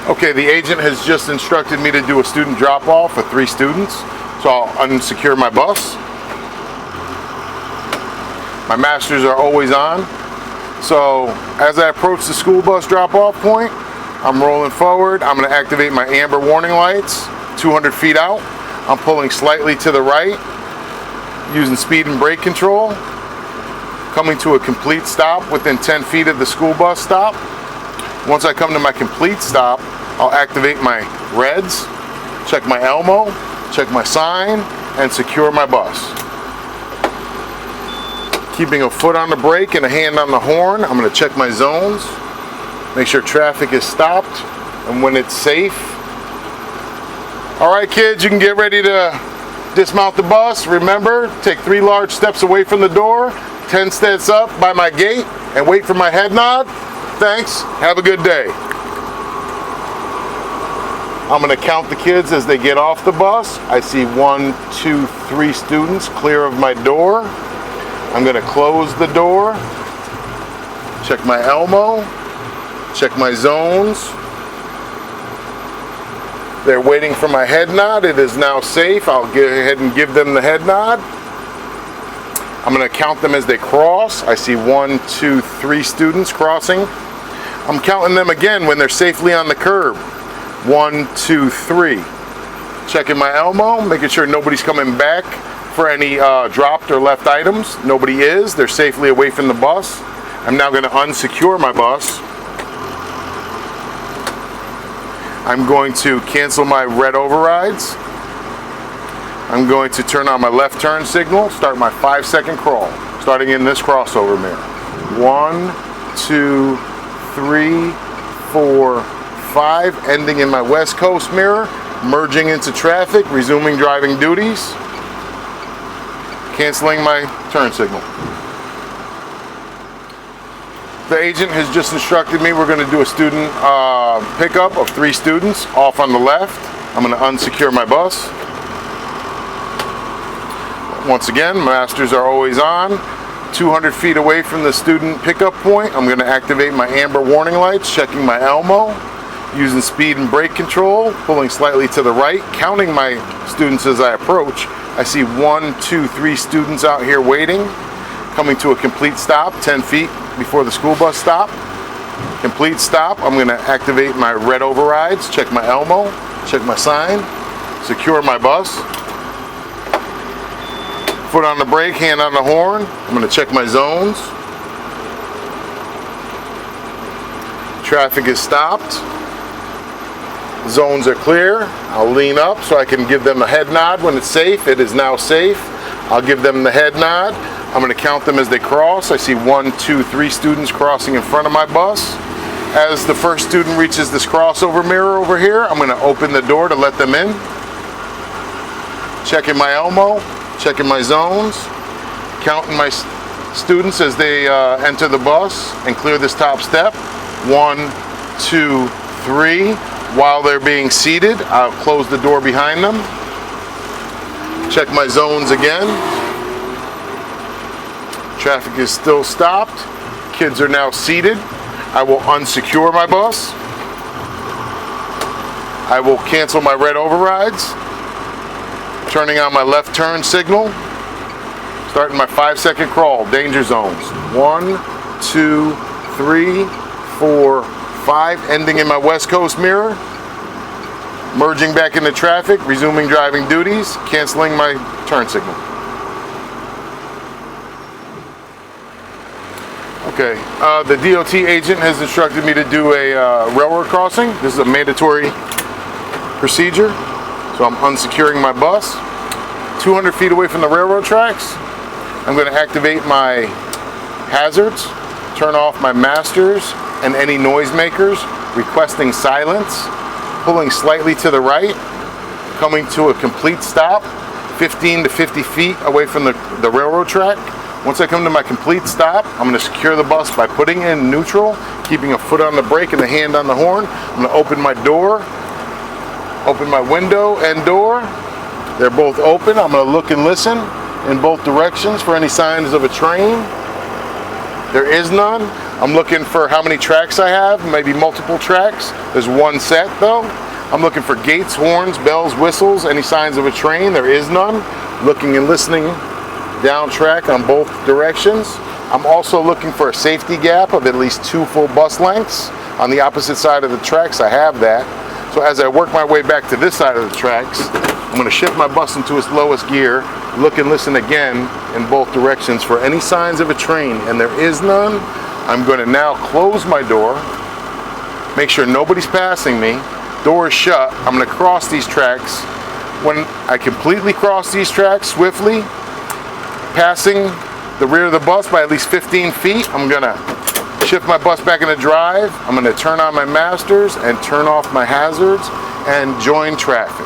Okay, the agent has just instructed me to do a student drop-off with 3 students, so I'll unsecure my bus. My masters are always on, so as I approach the school bus drop-off point, I'm rolling forward. I'm going to activate my amber warning lights, 200 feet out. I'm pulling slightly to the right, using speed and brake control, coming to a complete stop within 10 feet of the school bus stop. Once I come to my complete stop, I'll activate my reds, check my Elmo, check my sign, and secure my bus. Keeping a foot on the brake and a hand on the horn, I'm going to check my zones, make sure traffic is stopped, and when it's safe. All right, kids, you can get ready to dismount the bus. Remember, take 3 large steps away from the door, 10 steps up by my gate, and wait for my head nod. Thanks. Have a good day. I'm going to count the kids as they get off the bus. I see 1, 2, 3 students clear of my door. I'm going to close the door, check my Elmo, check my zones. They're waiting for my head nod. It is now safe. I'll go ahead and give them the head nod. I'm going to count them as they cross. I see 1, 2, 3 students crossing. I'm counting them again when they're safely on the curb. 1, 2, 3. Checking my Elmo, making sure nobody's coming back for any dropped or left items. Nobody is. They're safely away from the bus. I'm now going to unsecure my bus. I'm going to cancel my red overrides. I'm going to turn on my left turn signal, start my 5-second crawl, starting in this crossover mirror. 1, 2, 3, 4, 5, ending in my west coast mirror, merging into traffic, resuming driving duties, canceling my turn signal. The agent has just instructed me we're going to do a student pickup of 3 students off on the left. I'm going to unsecure my bus. Once again, masters are always on. 200 feet away from the student pickup point, I'm going to activate my amber warning lights, checking my Elmo, using speed and brake control, pulling slightly to the right, counting my students as I approach. I see 1, 2, 3 students out here waiting, coming to a complete stop 10 feet before the school bus stop. Complete stop. I'm going to activate my red overrides, check my Elmo, check my sign, secure my bus. Foot on the brake, hand on the horn. I'm going to check my zones. Traffic is stopped. Zones are clear. I'll lean up so I can give them a head nod when it's safe. It is now safe. I'll give them the head nod. I'm going to count them as they cross. I see 1, 2, 3 students crossing in front of my bus. As the first student reaches this crossover mirror over here, I'm going to open the door to let them in. Checking my Elmo, checking my zones, counting my students as they enter the bus and clear this top step. 1, 2, 3. While they're being seated, I'll close the door behind them. Check my zones again. Traffic is still stopped. Kids are now seated. I will unsecure my bus. I will cancel my red overrides. Turning on my left turn signal. Starting my 5-second crawl, danger zones. 1, 2, 3, 4, 5, ending in my west coast mirror. Merging back into traffic, resuming driving duties, canceling my turn signal. Okay, the DOT agent has instructed me to do a railroad crossing. This is a mandatory procedure. So I'm unsecuring my bus. 200 feet away from the railroad tracks, I'm going to activate my hazards, turn off my masters and any noisemakers, requesting silence, pulling slightly to the right, coming to a complete stop, 15 to 50 feet away from the railroad track. Once I come to my complete stop, I'm going to secure the bus by putting in neutral, keeping a foot on the brake and a hand on the horn. I'm going to open my door, open my window and door. They're both open. I'm going to look and listen in both directions for any signs of a train. There is none. I'm looking for how many tracks I have, maybe multiple tracks. There's one set though. I'm looking for gates, horns, bells, whistles, any signs of a train. There is none. Looking and listening down track on both directions. I'm also looking for a safety gap of at least 2 full bus lengths. On the opposite side of the tracks, I have that. So as I work my way back to this side of the tracks, I'm going to shift my bus into its lowest gear, look and listen again in both directions for any signs of a train, and there is none. I'm going to now close my door, make sure nobody's passing me, door is shut. I'm going to cross these tracks. When I completely cross these tracks swiftly, passing the rear of the bus by at least 15 feet, I'm going to shift my bus back into drive. I'm going to turn on my masters and turn off my hazards and join traffic.